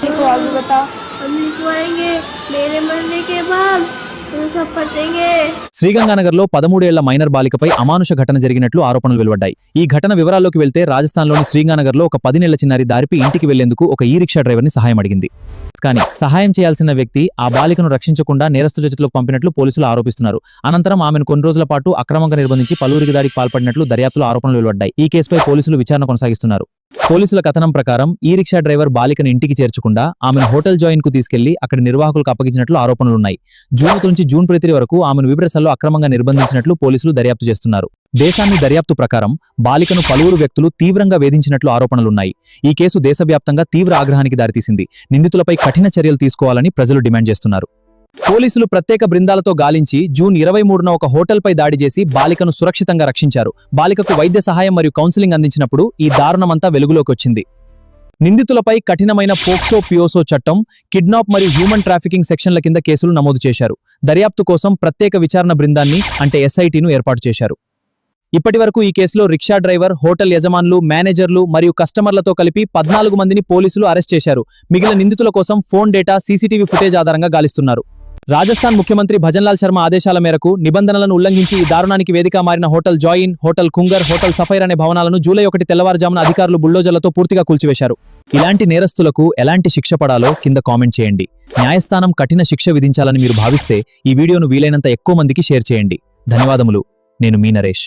को आगे बता। हम को आएंगे मेरे मरने के बाद तो सब फंसेंगे। శ్రీగంగానగర్లో 13 ఏళ్ల మైనర్ బాలికపై అమానుష ఘటన జరిగినట్లు ఆరోపణలు వెలువడ్డాయి. ఈ ఘటన వివరాల్లోకి వెళ్తే రాజస్థాన్లోని శ్రీగంగానగర్లో ఒక 10 నెలల చిన్నారి దారిపి ఇంటికి వెళ్లేందుకు ఒక ఈ-రిక్షా డ్రైవర్ని సహాయం అడిగింది. కానీ సహాయం చేయాల్సిన వ్యక్తి ఆ బాలికను రక్షించకుండా నేరస్తుల చేతిలోకి పంపినట్లు పోలీసులు ఆరోపిస్తున్నారు. అనంతరం ఆమెను కొన్ని రోజుల పాటు అక్రమంగా నిర్బంధించి పలువురికి దాడికి పాల్పడినట్లు దర్యాప్తులో ఆరోపణలు వెలువడ్డాయి. ఈ కేసుపై పోలీసులు విచారణ కొనసాగిస్తున్నారు. పోలీసుల కథనం ప్రకారం ఈ-రిక్షా డ్రైవర్ బాలికను ఇంటికి చేర్చకుండా ఆమెను హోటల్ జాయిన్ కు తీసుకెళ్లి అక్కడి నిర్వాహకులకు అప్పగించినట్లు ఆరోపణలున్నాయి. జూన్ నుంచి జూన్ 3 వరకు ఆమెను వివిధ అక్రమంగా నిర్బంధించినట్లు పోలీసులు దర్యాప్తు చేస్తున్నారు. దేశాన్ని దర్యాప్తు ప్రకారం బాలికను పలువురు వ్యక్తులు తీవ్రంగా వేధించినట్లు ఆరోపణలున్నాయి. ఈ కేసు దేశవ్యాప్తంగా తీవ్ర ఆగ్రహానికి దారితీసింది. నిందితులపై కఠిన చర్యలు తీసుకోవాలని ప్రజలు డిమాండ్ చేస్తున్నారు. పోలీసులు ప్రత్యేక బృందాలతో గాలించి జూన్ 23న ఒక హోటల్పై దాడి చేసి బాలికను సురక్షితంగా రక్షించారు. బాలికకు వైద్య సహాయం మరియు కౌన్సిలింగ్ అందించినప్పుడు ఈ దారుణమంతా వెలుగులోకి వచ్చింది. నిందితులపై కఠినమైన పోక్సో పియోసో చట్టం, కిడ్నాప్ మరియు హ్యూమన్ ట్రాఫికింగ్ సెక్షన్ల కింద కేసులు నమోదు చేశారు. దర్యాప్తు కోసం ప్రత్యేక విచారణ బృందాన్ని అంటే ఎస్ఐటీను ఏర్పాటు చేశారు. ఇప్పటివరకు ఈ కేసులో రిక్షా డ్రైవర్, హోటల్ యజమానులు, మేనేజర్లు మరియు కస్టమర్లతో కలిపి 14 మందిని పోలీసులు అరెస్ట్ చేశారు. మిగిలిన నిందితుల కోసం ఫోన్ డేటా, సీసీటీవీ ఫుటేజ్ ఆధారంగా గాలిస్తున్నారు. రాజస్థాన్ ముఖ్యమంత్రి భజన్లాల్ శర్మ ఆదేశాల మేరకు నిబంధనలను ఉల్లంఘించి ఈ దారుణానికి వేదిక మారిన హోటల్ జాయిన్, హోటల్ కుంగర్, హోటల్ సఫైర్ అనే భవనాలను జూలై 1 తెల్లవారుజామున అధికారులు బుల్డోజర్లతో పూర్తిగా కూల్చివేశారు. ఇలాంటి నేరస్తులకు ఎలాంటి శిక్ష పడాలో కింద కామెంట్ చేయండి. న్యాయస్థానం కఠిన శిక్ష విధించాలని మీరు భావిస్తే ఈ వీడియోను వీలైనంత ఎక్కువ మందికి షేర్ చేయండి. ధన్యవాదములు. నేను మీ నరేష్.